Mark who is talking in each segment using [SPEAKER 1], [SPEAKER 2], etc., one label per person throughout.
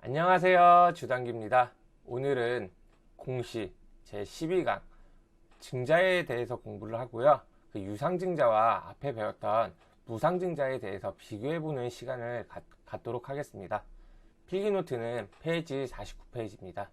[SPEAKER 1] 안녕하세요, 주단기입니다. 오늘은 공시 제12강 증자에 대해서 공부를 하고요. 그 유상증자와 앞에 배웠던 무상증자에 대해서 비교해보는 시간을 갖도록 하겠습니다. 필기노트는 페이지 49페이지입니다.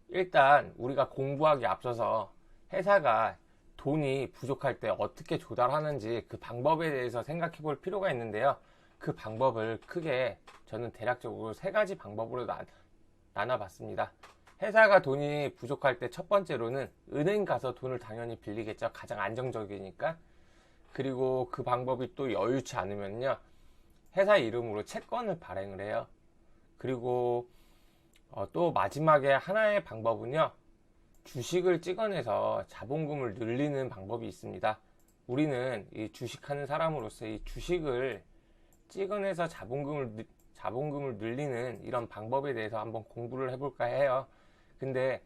[SPEAKER 1] 일단 우리가 공부하기 앞서서 회사가 돈이 부족할 때 어떻게 조달하는지 그 방법에 대해서 생각해 볼 필요가 있는데요. 그 방법을 크게 저는 대략적으로 세 가지 방법으로 나눠봤습니다. 회사가 돈이 부족할 때 첫 번째로는 은행 가서 돈을 당연히 빌리겠죠. 가장 안정적이니까. 그리고 그 방법이 또 여유치 않으면요, 회사 이름으로 채권을 발행을 해요. 그리고 또 마지막에 하나의 방법은요, 주식을 찍어내서 자본금을 늘리는 방법이 있습니다. 우리는 이 주식하는 사람으로서 이 주식을 찍어내서 자본금을 늘리는 이런 방법에 대해서 한번 공부를 해볼까 해요. 근데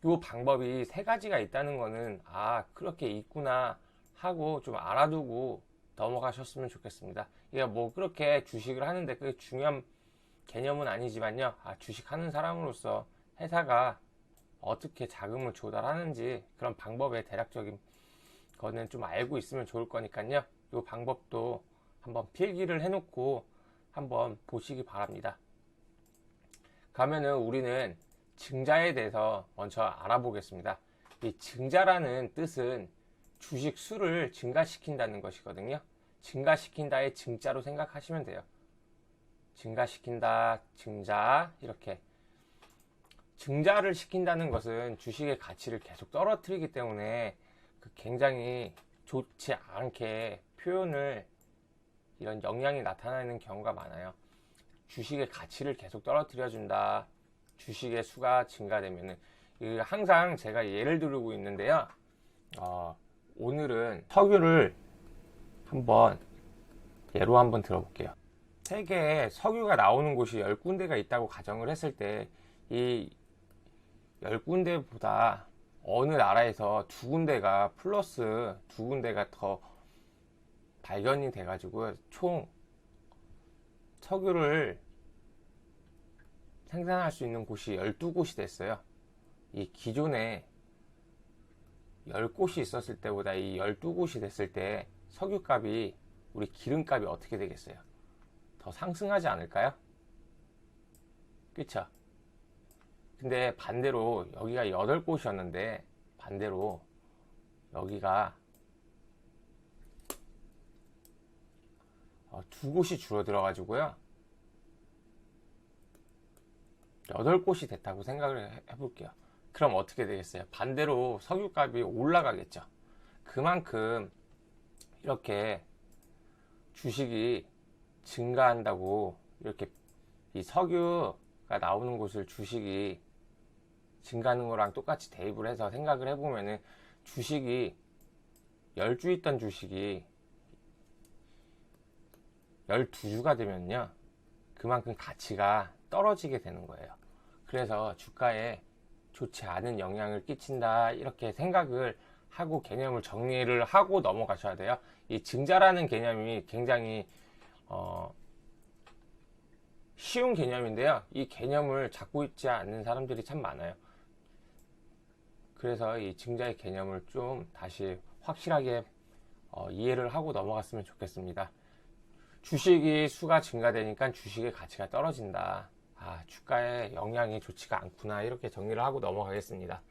[SPEAKER 1] 이 방법이 세 가지가 있다는 거는 그렇게 있구나 하고 좀 알아두고 넘어가셨으면 좋겠습니다. 이게 뭐 그렇게 주식을 하는데 그게 중요한 개념은 아니지만요, 주식하는 사람으로서 회사가 어떻게 자금을 조달하는지 그런 방법의 대략적인 거는 좀 알고 있으면 좋을 거니까요. 이 방법도 한번 필기를 해놓고 한번 보시기 바랍니다. 그러면은 우리는 증자에 대해서 먼저 알아보겠습니다. 이 증자라는 뜻은 주식 수를 증가시킨다는 것이거든요. 증가시킨다의 증자로 생각하시면 돼요. 증가시킨다, 증자, 이렇게. 증자를 시킨다는 것은 주식의 가치를 계속 떨어뜨리기 때문에 굉장히 좋지 않게 표현을, 이런 영향이 나타나는 경우가 많아요. 주식의 가치를 계속 떨어뜨려 준다, 주식의 수가 증가되면은. 항상 제가 예를 들고 있는데요, 오늘은 석유를 예로 한번 들어볼게요. 세계에 석유가 나오는 곳이 10군데가 있다고 가정을 했을 때, 이 10군데보다 어느 나라에서 2군데가 플러스 2군데가 더 발견이 돼가지고 총 석유를 생산할 수 있는 곳이 12곳이 됐어요. 이 기존에 10곳이 있었을 때보다 이 12곳이 됐을 때 석유값이, 우리 기름값이 어떻게 되겠어요? 더 상승하지 않을까요? 그쵸? 근데 반대로 여기가 8곳이었는데 반대로 여기가 2곳이 줄어들어 가지고요 8곳이 됐다고 생각을 해볼게요. 그럼 어떻게 되겠어요? 반대로 석유값이 올라가겠죠. 그만큼 이렇게 주식이 증가한다고, 이렇게 이 석유가 나오는 곳을 주식이 증가하는 거랑 똑같이 대입을 해서 생각을 해보면은, 주식이 10주 있던 주식이 12주가 되면요, 그만큼 가치가 떨어지게 되는 거예요. 그래서 주가에 좋지 않은 영향을 끼친다, 이렇게 생각을 하고 개념을 정리를 하고 넘어가셔야 돼요. 이 증자라는 개념이 굉장히 쉬운 개념인데요, 이 개념을 잡고 있지 않는 사람들이 참 많아요. 그래서 이 증자의 개념을 좀 다시 확실하게 이해를 하고 넘어갔으면 좋겠습니다. 주식이 수가 증가되니까 주식의 가치가 떨어진다, 주가에 영향이 좋지가 않구나, 이렇게 정리를 하고 넘어가겠습니다.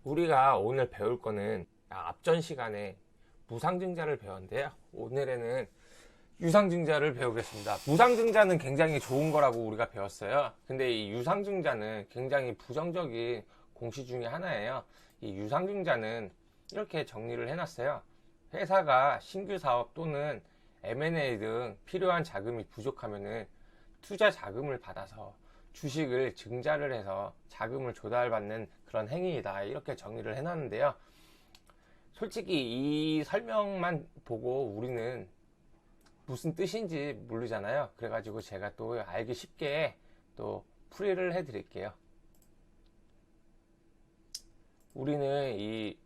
[SPEAKER 1] 우리가 오늘 배울 거는 앞전 시간에 무상증자를 배웠는데요, 오늘에는 유상증자를 배우겠습니다. 무상증자는 굉장히 좋은 거라고 우리가 배웠어요. 근데 이 유상증자는 굉장히 부정적인 공시 중에 하나예요. 이 유상증자는 이렇게 정리를 해놨어요. 회사가 신규 사업 또는 M&A 등 필요한 자금이 부족하면은 투자 자금을 받아서 주식을 증자를 해서 자금을 조달받는 그런 행위이다, 이렇게 정리를 해놨는데요. 솔직히 이 설명만 보고 우리는 무슨 뜻인지 모르잖아요. 그래가지고 제가 또 알기 쉽게 또 풀이를 해 드릴게요. 우리는 이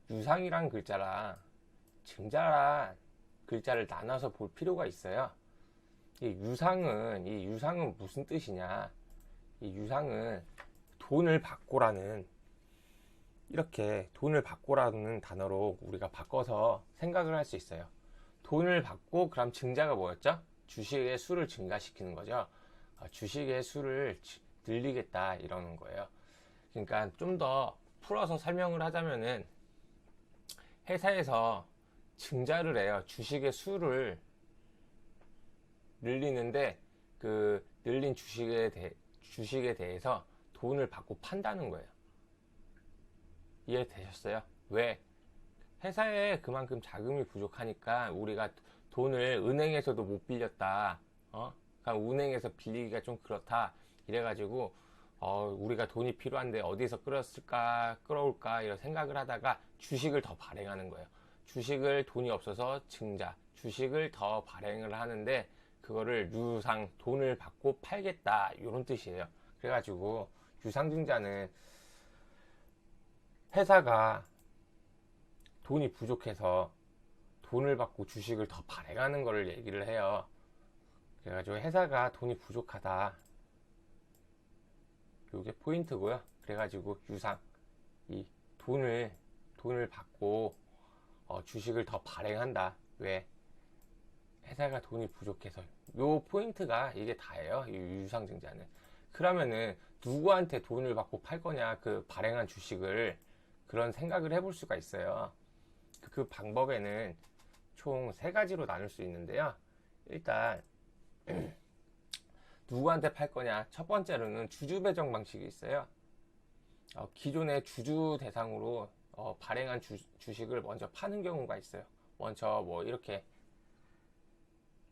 [SPEAKER 1] 유상이란 글자랑 증자란 글자를 나눠서 볼 필요가 있어요. 이 유상은 무슨 뜻이냐? 이 유상은 돈을 받고라는, 이렇게 돈을 받고라는 단어로 우리가 바꿔서 생각을 할 수 있어요. 돈을 받고, 그럼 증자가 뭐였죠? 주식의 수를 증가시키는 거죠. 주식의 수를 늘리겠다 이러는 거예요. 그러니까 좀 더 풀어서 설명을 하자면은, 회사에서 증자를 해요. 주식의 수를 늘리는데, 그 늘린 주식에 대해서 돈을 받고 판다는 거예요. 이해되셨어요? 왜? 회사에 그만큼 자금이 부족하니까 우리가 돈을 은행에서도 못 빌렸다. 그러니까 은행에서 빌리기가 좀 그렇다. 이래가지고 우리가 돈이 필요한데 어디서 끌어올까 이런 생각을 하다가 주식을 더 발행하는 거예요. 주식을, 돈이 없어서 증자, 주식을 더 발행을 하는데, 그거를 유상, 돈을 받고 팔겠다 이런 뜻이에요. 그래가지고 유상증자는 회사가 돈이 부족해서 돈을 받고 주식을 더 발행하는 거를 얘기를 해요. 그래가지고 회사가 돈이 부족하다, 요게 포인트고요. 그래가지고 유상, 이 돈을 받고 주식을 더 발행한다. 왜? 회사가 돈이 부족해서. 요 포인트가 이게 다예요. 이 유상증자는. 그러면은 누구한테 돈을 받고 팔 거냐, 그 발행한 주식을. 그런 생각을 해볼 수가 있어요. 그 방법에는 총 3가지로 나눌 수 있는데요. 일단 누구한테 팔 거냐, 첫 번째로는 주주 배정 방식이 있어요. 기존의 주주 대상으로 발행한 주식을 먼저 파는 경우가 있어요. 먼저 뭐 이렇게,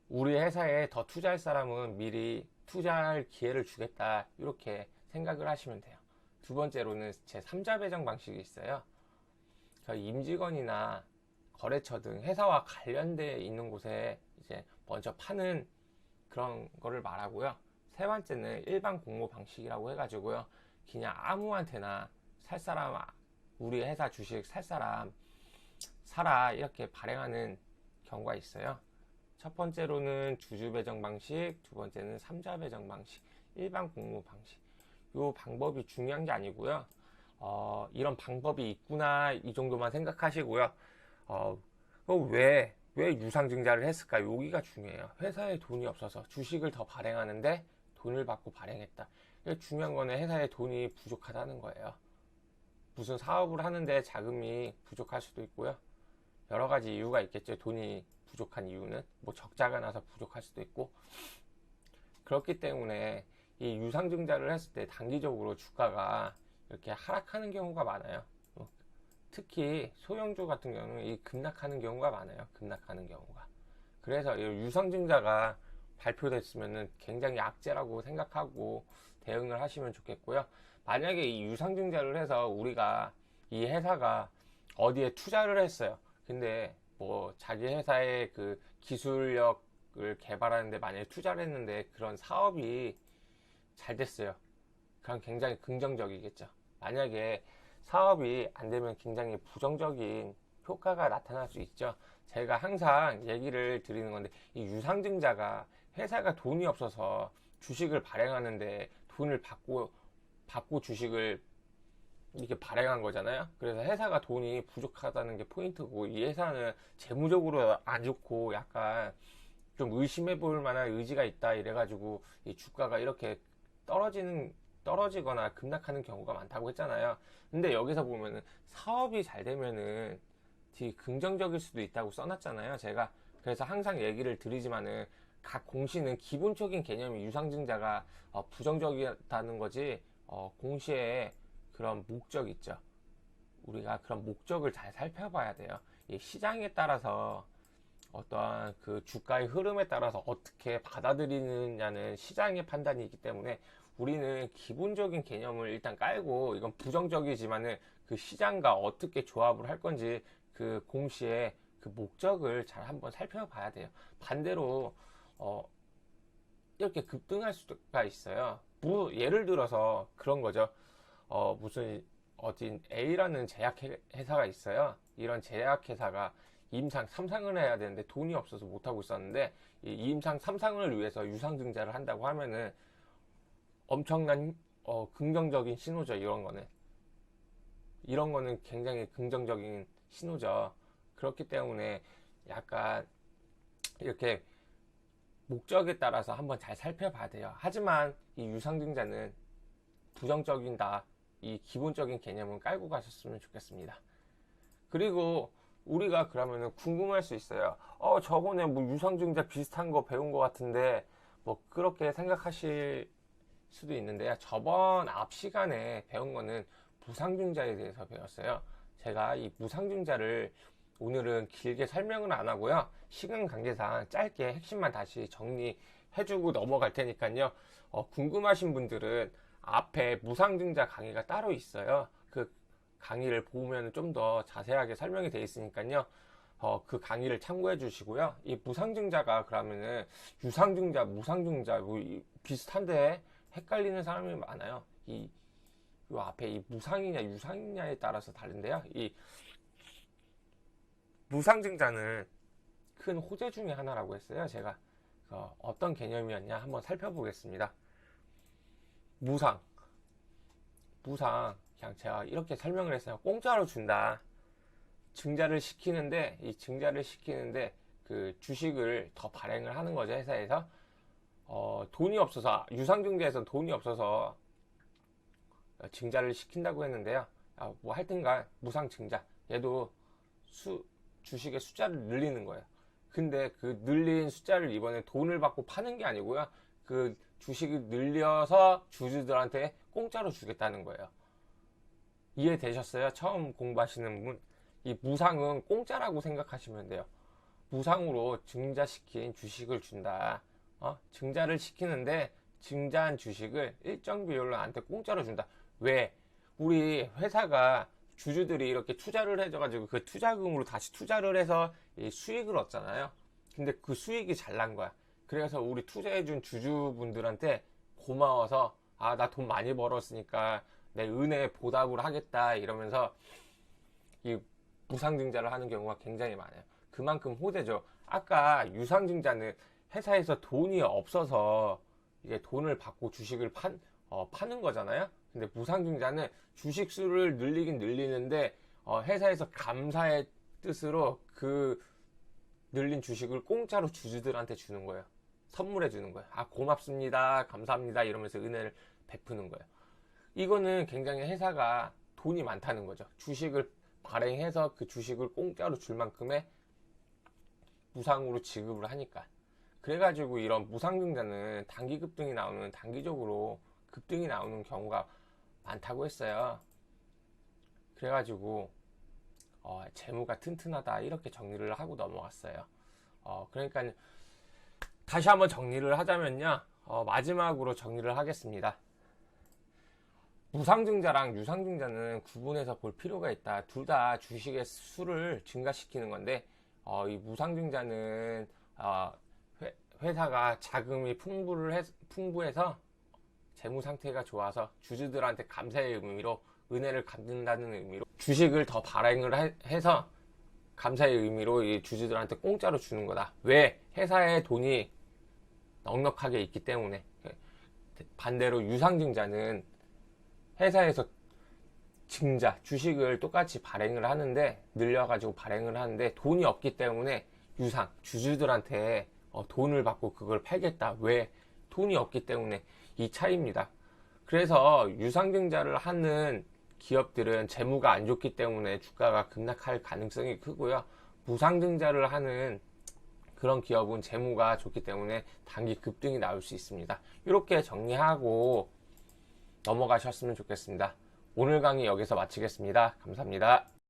[SPEAKER 1] 우리 회사에 더 투자할 사람은 미리 투자할 기회를 주겠다, 이렇게 생각을 하시면 돼요. 두 번째로는 제3자 배정 방식이 있어요. 임직원이나 거래처 등 회사와 관련되어 있는 곳에 이제 먼저 파는 그런 거를 말하고요. 세 번째는 일반 공모 방식이라고 해가지고요. 그냥 아무한테나 살 사람, 우리 회사 주식 살 사람 사라, 이렇게 발행하는 경우가 있어요. 첫 번째로는 주주 배정 방식, 두 번째는 3자 배정 방식, 일반 공모 방식. 이 방법이 중요한 게 아니고요. 이런 방법이 있구나, 이 정도만 생각하시고요. 왜 유상증자를 했을까? 여기가 중요해요. 회사에 돈이 없어서 주식을 더 발행하는데 돈을 받고 발행했다. 중요한 거는 회사에 돈이 부족하다는 거예요. 무슨 사업을 하는데 자금이 부족할 수도 있고요. 여러 가지 이유가 있겠죠. 돈이 부족한 이유는 뭐 적자가 나서 부족할 수도 있고. 그렇기 때문에 이 유상증자를 했을 때 단기적으로 주가가 이렇게 하락하는 경우가 많아요. 특히 소형주 같은 경우는 이 급락하는 경우가 많아요. 급락하는 경우가. 그래서 이 유상증자가 발표됐으면 굉장히 악재라고 생각하고 대응을 하시면 좋겠고요. 만약에 이 유상증자를 해서 우리가, 이 회사가 어디에 투자를 했어요. 근데 뭐 자기 회사의 그 기술력을 개발하는데 만약에 투자를 했는데 그런 사업이 잘 됐어요. 그럼 굉장히 긍정적이겠죠. 만약에 사업이 안 되면 굉장히 부정적인 효과가 나타날 수 있죠. 제가 항상 얘기를 드리는 건데, 이 유상증자가 회사가 돈이 없어서 주식을 발행하는데 돈을 받고 주식을 이렇게 발행한 거잖아요. 그래서 회사가 돈이 부족하다는 게 포인트고, 이 회사는 재무적으로 안 좋고 약간 좀 의심해 볼 만한 의지가 있다, 이래가지고 이 주가가 이렇게 떨어지거나 급락하는 경우가 많다고 했잖아요. 근데 여기서 보면은 사업이 잘 되면은 되게 긍정적일 수도 있다고 써놨잖아요. 제가 그래서 항상 얘기를 드리지만은, 각 공시는 기본적인 개념이 유상증자가 부정적이다는 거지, 공시에 그런 목적 있죠. 우리가 그런 목적을 잘 살펴봐야 돼요. 이 시장에 따라서 어떠한 그 주가의 흐름에 따라서 어떻게 받아들이느냐는 시장의 판단이 있기 때문에, 우리는 기본적인 개념을 일단 깔고, 이건 부정적이지만은 그 시장과 어떻게 조합을 할 건지 그 공시의 그 목적을 잘 한번 살펴봐야 돼요. 반대로 이렇게 급등할 수가 있어요. 예를 들어서 그런 거죠. 무슨 어딘 A라는 제약회사가 있어요. 이런 제약회사가 임상 3상을 해야 되는데 돈이 없어서 못하고 있었는데, 이 임상 3상을 위해서 유상증자를 한다고 하면은 엄청난 긍정적인 신호죠. 이런 거는 굉장히 긍정적인 신호죠. 그렇기 때문에 약간 이렇게 목적에 따라서 한번 잘 살펴봐야 돼요. 하지만 이 유상증자는 부정적인다, 이 기본적인 개념은 깔고 가셨으면 좋겠습니다. 그리고 우리가 그러면은 궁금할 수 있어요. 저번에 뭐 유상증자 비슷한 거 배운 것 같은데, 뭐 그렇게 생각하실 수도 있는데요. 저번 앞 시간에 배운 거는 무상증자에 대해서 배웠어요. 제가 이 무상증자를 오늘은 길게 설명은 안 하고요. 시간 관계상 짧게 핵심만 다시 정리해주고 넘어갈 테니까요. 궁금하신 분들은 앞에 무상증자 강의가 따로 있어요. 그 강의를 보면 좀 더 자세하게 설명이 되어 있으니까요. 그 강의를 참고해 주시고요. 이 무상증자가 그러면은 유상증자, 무상증자 뭐 비슷한데 헷갈리는 사람이 많아요. 이 앞에 이 무상이냐 유상이냐에 따라서 다른데요. 이 무상증자는 큰 호재 중에 하나라고 했어요. 제가 어떤 개념이었냐 한번 살펴보겠습니다. 무상 그냥 제가 이렇게 설명을 했어요. 공짜로 준다. 증자를 시키는데 그 주식을 더 발행을 하는 거죠. 회사에서 돈이 없어서, 유상증자에서는 돈이 없어서 증자를 시킨다고 했는데요. 뭐 하여튼간 무상증자, 얘도 주식의 숫자를 늘리는 거예요. 근데 그 늘린 숫자를 이번에 돈을 받고 파는 게 아니고요. 그 주식을 늘려서 주주들한테 공짜로 주겠다는 거예요. 이해되셨어요? 처음 공부하시는 분, 이 무상은 공짜라고 생각하시면 돼요. 무상으로 증자시킨 주식을 준다. 증자를 시키는데 증자한 주식을 일정 비율로 나한테 공짜로 준다. 왜? 우리 회사가 주주들이 이렇게 투자를 해줘가지고 그 투자금으로 다시 투자를 해서 이 수익을 얻잖아요. 근데 그 수익이 잘 난 거야. 그래서 우리 투자해준 주주분들한테 고마워서 나 돈 많이 벌었으니까 내 은혜에 보답을 하겠다 이러면서 이 무상증자를 하는 경우가 굉장히 많아요. 그만큼 호재죠. 아까 유상증자는 회사에서 돈이 없어서 이게 돈을 받고 주식을 파는 거잖아요. 근데 무상증자는 주식 수를 늘리긴 늘리는데 회사에서 감사의 뜻으로 그 늘린 주식을 공짜로 주주들한테 주는 거예요. 선물해 주는 거예요. 고맙습니다, 감사합니다 이러면서 은혜를 베푸는 거예요. 이거는 굉장히 회사가 돈이 많다는 거죠. 주식을 발행해서 그 주식을 공짜로 줄 만큼의 무상으로 지급을 하니까. 그래가지고 이런 무상증자는 단기적으로 급등이 나오는 경우가 많다고 했어요. 그래가지고 재무가 튼튼하다 이렇게 정리를 하고 넘어갔어요. 그러니까 다시 한번 정리를 하자면요. 마지막으로 정리를 하겠습니다. 무상증자랑 유상증자는 구분해서 볼 필요가 있다. 둘 다 주식의 수를 증가시키는 건데 이 무상증자는 회사가 자금이 풍부해서 재무 상태가 좋아서 주주들한테 감사의 의미로, 은혜를 갚는다는 의미로 주식을 더 발행을 해서 감사의 의미로 이 주주들한테 공짜로 주는 거다. 왜? 회사에 돈이 넉넉하게 있기 때문에. 반대로 유상증자는 회사에서 주식을 똑같이 발행을 하는데, 늘려가지고 발행을 하는데 돈이 없기 때문에 주주들한테 돈을 받고 그걸 팔겠다. 왜? 돈이 없기 때문에. 이 차이입니다. 그래서 유상증자를 하는 기업들은 재무가 안 좋기 때문에 주가가 급락할 가능성이 크고요. 무상증자를 하는 그런 기업은 재무가 좋기 때문에 단기 급등이 나올 수 있습니다. 이렇게 정리하고 넘어가셨으면 좋겠습니다. 오늘 강의 여기서 마치겠습니다. 감사합니다.